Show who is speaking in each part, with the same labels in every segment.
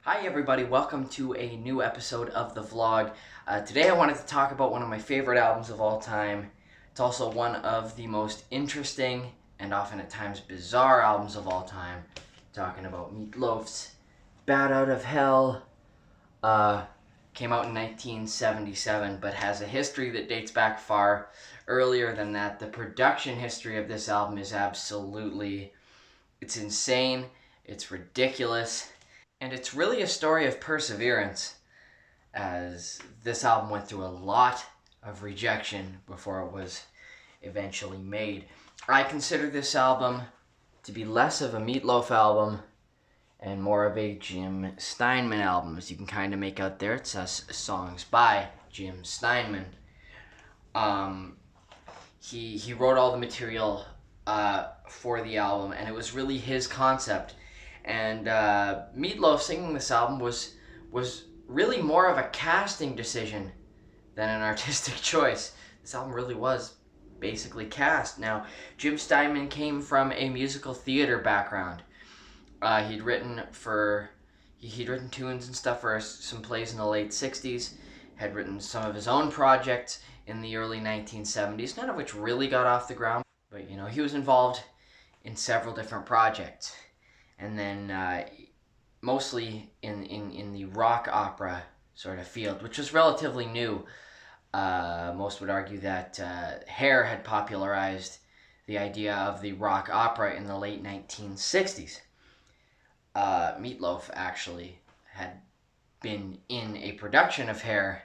Speaker 1: Hi everybody, welcome to a new episode of the vlog. Today I wanted to talk about one of my favorite albums of all time. It's also one of the most interesting and often at times bizarre albums of all time. Talking about Meat Loaf's Bat Out of Hell. Came out in 1977 but has a history that dates back far earlier than that. The production history of this album is it's insane, it's ridiculous. And it's really a story of perseverance, as this album went through a lot of rejection before it was eventually made. I consider this album to be less of a Meat Loaf album and more of a Jim Steinman album. As you can kind of make out there, it says songs by Jim Steinman. He wrote all the material for the album, and it was really his concept. And Meat Loaf singing this album was really more of a casting decision than an artistic choice. This album really was basically cast. Now, Jim Steinman came from a musical theater background. He'd written tunes and stuff for some plays in the late 60s, had written some of his own projects in the early 1970s, none of which really got off the ground, but he was involved in several different projects. And then mostly in the rock opera sort of field, which was relatively new. Most would argue that Hair had popularized the idea of the rock opera in the late 1960s. Meat Loaf actually had been in a production of Hair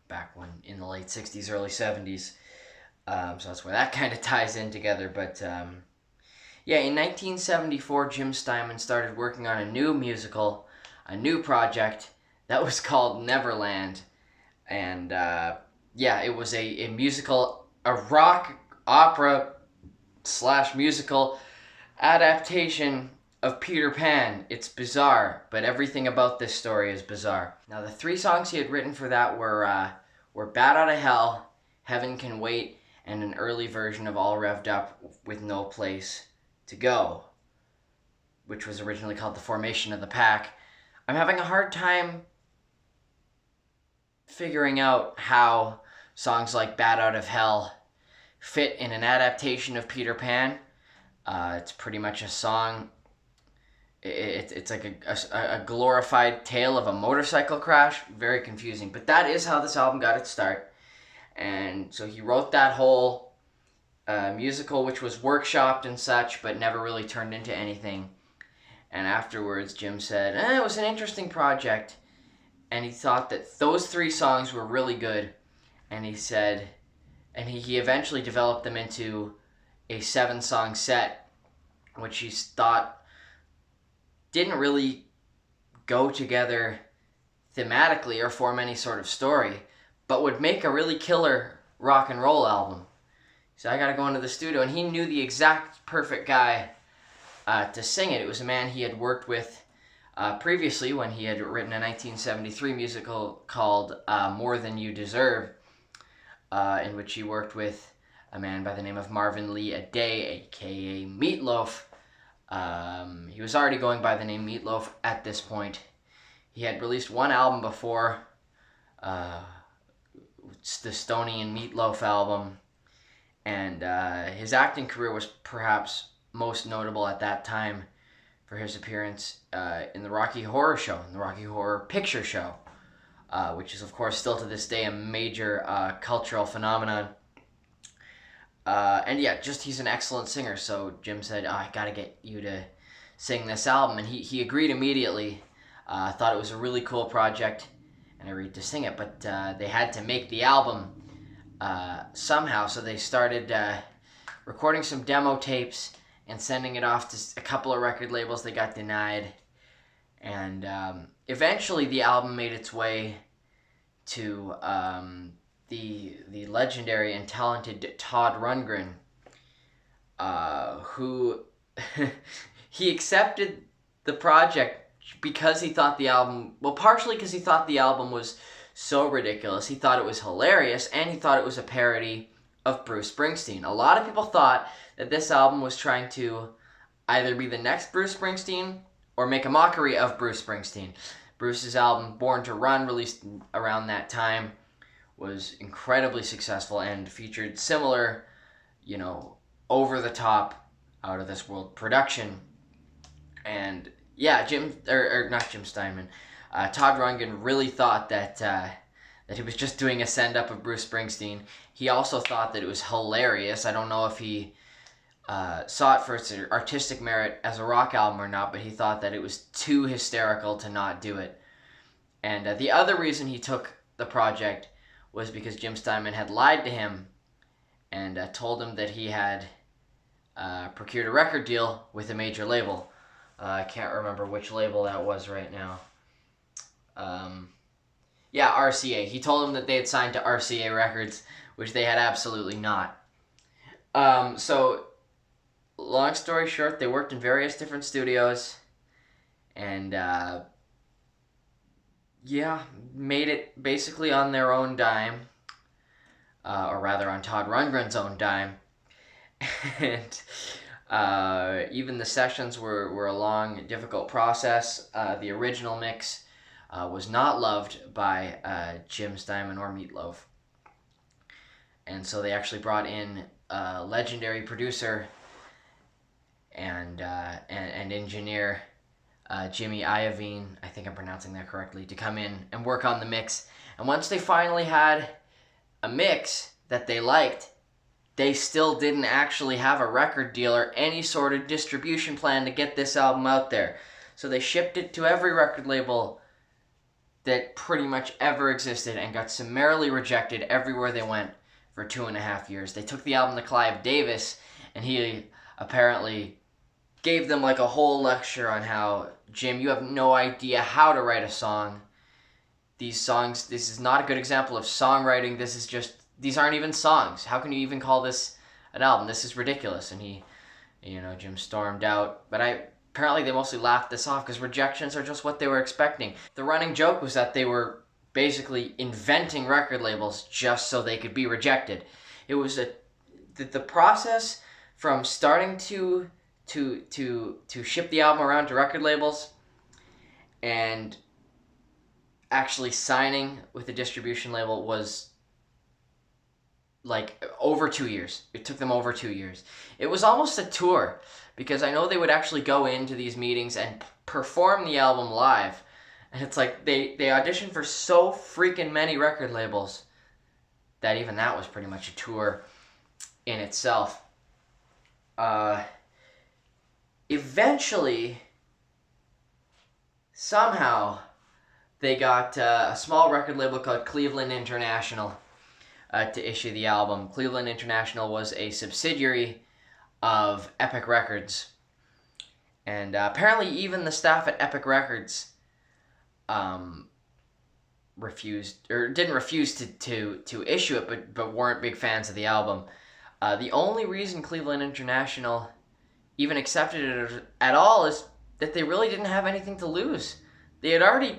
Speaker 1: back in the late 60s, early 70s. So that's where that kind of ties in together, but... Yeah, in 1974, Jim Steinman started working on a new musical, a new project that was called Neverland. And it was a rock opera / musical adaptation of Peter Pan. It's bizarre, but everything about this story is bizarre. Now, the three songs he had written for that were Bat Out of Hell, Heaven Can Wait, and an early version of All Revved Up with No Place to Go, which was originally called The Formation of the Pack. I'm having a hard time figuring out how songs like Bat Out of Hell fit in an adaptation of Peter Pan. It's pretty much a song. It's like a glorified tale of a motorcycle crash. Very confusing. But that is how this album got its start. And so he wrote that whole musical, which was workshopped and such, but never really turned into anything. And afterwards, Jim said, it was an interesting project. And he thought that those three songs were really good. And he said, and he eventually developed them into a 7-song set, which he thought didn't really go together thematically or form any sort of story, but would make a really killer rock and roll album. So I got to go into the studio, and he knew the exact perfect guy to sing it. It was a man he had worked with previously when he had written a 1973 musical called More Than You Deserve, in which he worked with a man by the name of Marvin Lee Aday, aka Meat Loaf. He was already going by the name Meat Loaf at this point. He had released one album before, it's the Stoney and Meat Loaf album. And his acting career was perhaps most notable at that time for his appearance in the Rocky Horror Picture Show, which is, of course, still to this day a major cultural phenomenon. And yeah, he's an excellent singer, so Jim said, I gotta get you to sing this album. And he agreed immediately, thought it was a really cool project, and agreed to sing it, but they had to make the album somehow, so they started recording some demo tapes and sending it off to a couple of record labels. They got denied, and eventually the album made its way to the legendary and talented Todd Rundgren, who he accepted the project because he thought the album, partially because he thought the album was so ridiculous. He thought it was hilarious, and he thought it was a parody of Bruce Springsteen. A lot of people thought that this album was trying to either be the next Bruce Springsteen or make a mockery of Bruce Springsteen. Bruce's album Born to Run, released around that time, was incredibly successful and featured similar, over the top, out of this world production. And yeah, not Jim Steinman, Todd Rundgren really thought that he was just doing a send up of Bruce Springsteen. He also thought that it was hilarious. I don't know if he saw it for its artistic merit as a rock album or not, but he thought that it was too hysterical to not do it. And the other reason he took the project was because Jim Steinman had lied to him and told him that he had procured a record deal with a major label. I can't remember which label that was right now. RCA. He told him that they had signed to RCA Records, which they had absolutely not. So, long story short, they worked in various different studios, and made it basically on their own dime, or rather on Todd Rundgren's own dime. And even the sessions were a long, difficult process. The original mix was not loved by Jim Steinman or Meatloaf. And so they actually brought in a legendary producer and engineer, Jimmy Iovine, I think I'm pronouncing that correctly, to come in and work on the mix. And once they finally had a mix that they liked, they still didn't actually have a record deal or any sort of distribution plan to get this album out there. So they shipped it to every record label that pretty much ever existed and got summarily rejected everywhere they went for 2.5 years. They took the album to Clive Davis, and he apparently gave them like a whole lecture on how, Jim, you have no idea how to write a song. These songs, this is not a good example of songwriting. These aren't even songs. How can you even call this an album? This is ridiculous. And Jim stormed out. But apparently they mostly laughed this off because rejections are just what they were expecting. The running joke was that they were basically inventing record labels just so they could be rejected. It was the process from starting to ship the album around to record labels and actually signing with a distribution label was like over 2 years. It took them over 2 years. It was almost a tour, because I know they would actually go into these meetings and perform the album live. And it's like they auditioned for so freaking many record labels that even that was pretty much a tour in itself. Eventually, somehow, they got a small record label called Cleveland International to issue the album. Cleveland International was a subsidiary of Epic Records. And apparently even the staff at Epic Records didn't refuse to issue it, but weren't big fans of the album. The only reason Cleveland International even accepted it at all is that they really didn't have anything to lose. They had already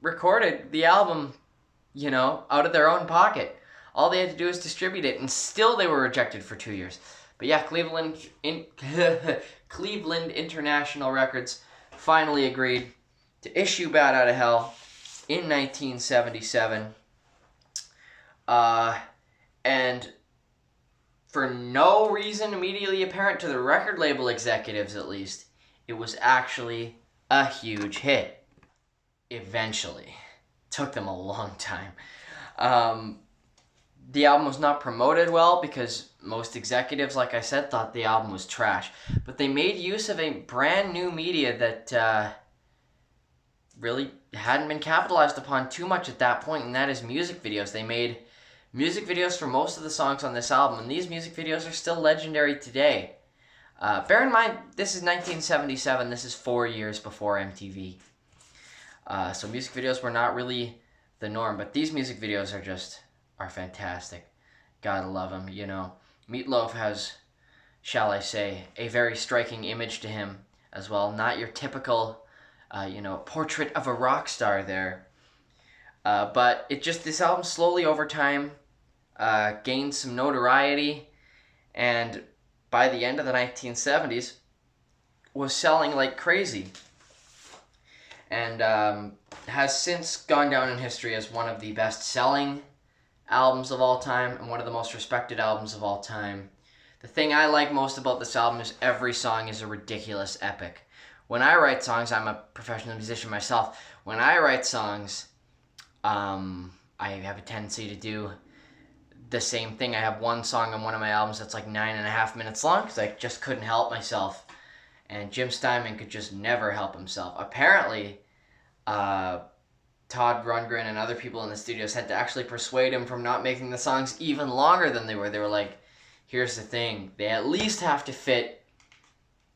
Speaker 1: recorded the album, out of their own pocket. All they had to do is distribute it, and still they were rejected for 2 years. But yeah, Cleveland International Records finally agreed to issue Bat Out of Hell in 1977. And for no reason immediately apparent to the record label executives, at least, it was actually a huge hit. Eventually. Took them a long time. The album was not promoted well because most executives, like I said, thought the album was trash. But they made use of a brand new media that really hadn't been capitalized upon too much at that point, and that is music videos. They made music videos for most of the songs on this album, and these music videos are still legendary today. Bear in mind, this is 1977. This is 4 years before MTV. So music videos were not really the norm, but these music videos are fantastic. Gotta love them, Meatloaf has, shall I say, a very striking image to him as well. Not your typical, portrait of a rock star there. But this album slowly over time gained some notoriety, and by the end of the 1970s was selling like crazy. and has since gone down in history as one of the best-selling albums of all time and one of the most respected albums of all time. The thing I like most about this album is every song is a ridiculous epic. When I write songs, I'm a professional musician myself. When I write songs, I have a tendency to do the same thing. I have one song on one of my albums that's like 9.5 minutes long because I just couldn't help myself. And Jim Steinman could just never help himself. Apparently, Todd Rundgren and other people in the studios had to actually persuade him from not making the songs even longer than they were. They were like, here's the thing. They at least have to fit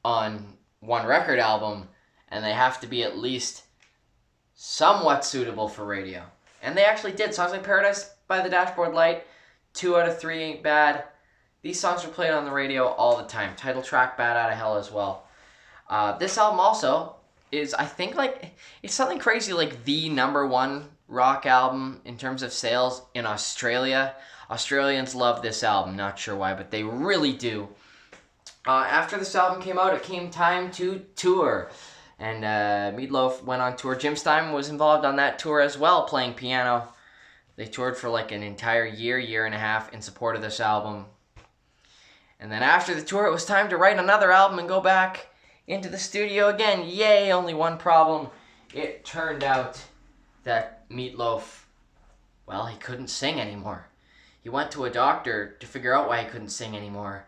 Speaker 1: on one record album, and they have to be at least somewhat suitable for radio. And they actually did. Songs like Paradise by the Dashboard Light, 2 Out of 3 Ain't Bad. These songs were played on the radio all the time. Title track, Bad Outta Hell as well. This album also is, I think, like, it's something crazy, like the #1 rock album in terms of sales in Australia. Australians love this album, not sure why, but they really do. After this album came out, it came time to tour. And Meatloaf went on tour. Jim Steinman was involved on that tour as well, playing piano. They toured for like an entire year and a half in support of this album. And then after the tour, it was time to write another album and go back into the studio again. Yay, only one problem. It turned out that Meatloaf, well, he couldn't sing anymore. He went to a doctor to figure out why he couldn't sing anymore.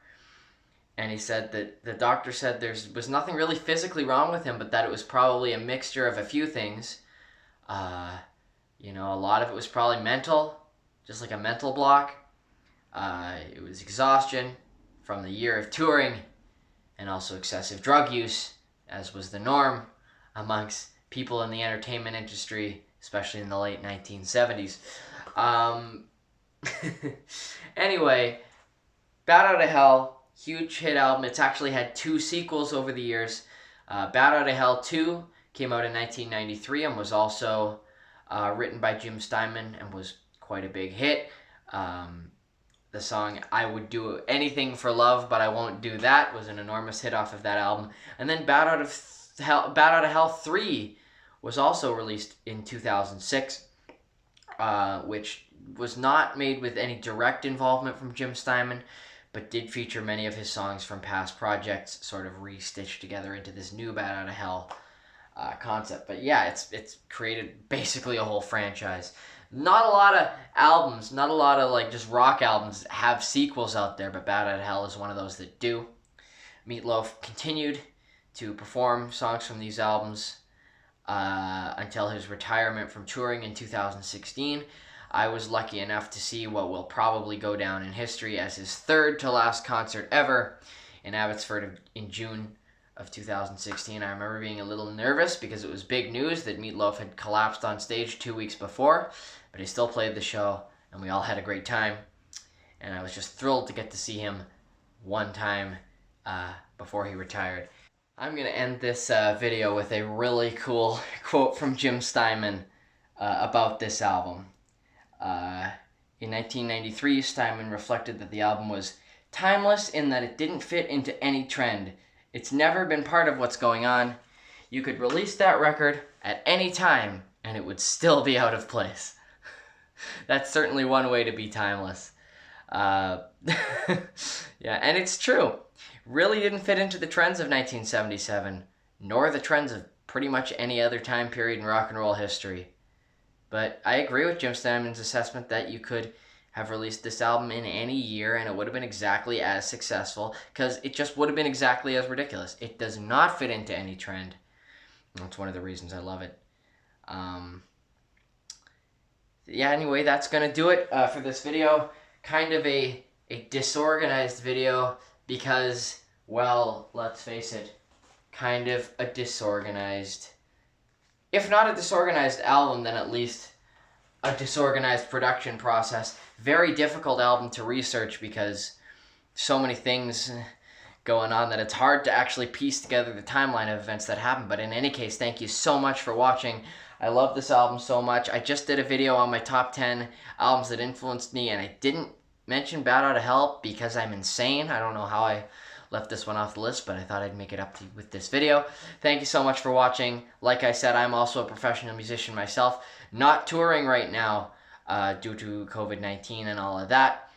Speaker 1: And he said that the doctor said there was nothing really physically wrong with him, but that it was probably a mixture of a few things. A lot of it was probably mental, just like a mental block. It was exhaustion from the year of touring, and also excessive drug use, as was the norm amongst people in the entertainment industry, especially in the late 1970s. Anyway, Bad Outta Hell, huge hit album. It's actually had 2 sequels over the years. Bad Outta Hell 2 came out in 1993 and was also written by Jim Steinman and was quite a big hit. The song I Would Do Anything for Love, But I Won't Do That was an enormous hit off of that album. And then Bad Outta Hell 3 was also released in 2006, which was not made with any direct involvement from Jim Steinman, but did feature many of his songs from past projects sort of re-stitched together into this new Bad Outta Hell concept. But yeah, it's created basically a whole franchise. Not a lot of albums, not a lot of like just rock albums have sequels out there, but Bad Outta Hell is one of those that do. Meatloaf continued to perform songs from these albums until his retirement from touring in 2016. I was lucky enough to see what will probably go down in history as his third to last concert ever in Abbotsford in June of 2016. I remember being a little nervous because it was big news that Meatloaf had collapsed on stage 2 weeks before, but he still played the show, and we all had a great time. And I was just thrilled to get to see him one time before he retired. I'm going to end this video with a really cool quote from Jim Steinman about this album. In 1993, Steinman reflected that the album was timeless in that it didn't fit into any trend. It's never been part of what's going on. You could release that record at any time and it would still be out of place. That's certainly one way to be timeless. Yeah, and it's true. Really didn't fit into the trends of 1977, nor the trends of pretty much any other time period in rock and roll history. But I agree with Jim Steinman's assessment that you could have released this album in any year and it would have been exactly as successful because it just would have been exactly as ridiculous. It does not fit into any trend. That's one of the reasons I love it. Yeah, anyway, that's going to do it for this video. Kind of a disorganized video because, well, let's face it, kind of a disorganized, if not a disorganized album, then at least a disorganized production process. Very difficult album to research because so many things going on that it's hard to actually piece together the timeline of events that happened. But in any case, thank you so much for watching. I love this album so much. I just did a video on my top 10 albums that influenced me, and I didn't mention Bad Outta Hell because I'm insane. I don't know how I left this one off the list, but I thought I'd make it up to you with this video. Thank you so much for watching. Like I said, I'm also a professional musician myself, not touring right now due to COVID-19 and all of that.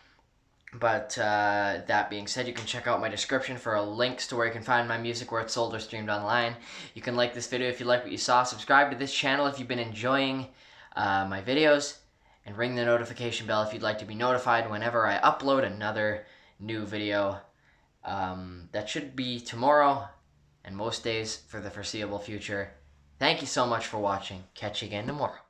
Speaker 1: But that being said, you can check out my description for links to where you can find my music, where it's sold or streamed online. You can like this video if you like what you saw. Subscribe to this channel if you've been enjoying my videos. And ring the notification bell if you'd like to be notified whenever I upload another new video. That should be tomorrow and most days for the foreseeable future. Thank you so much for watching. Catch you again tomorrow.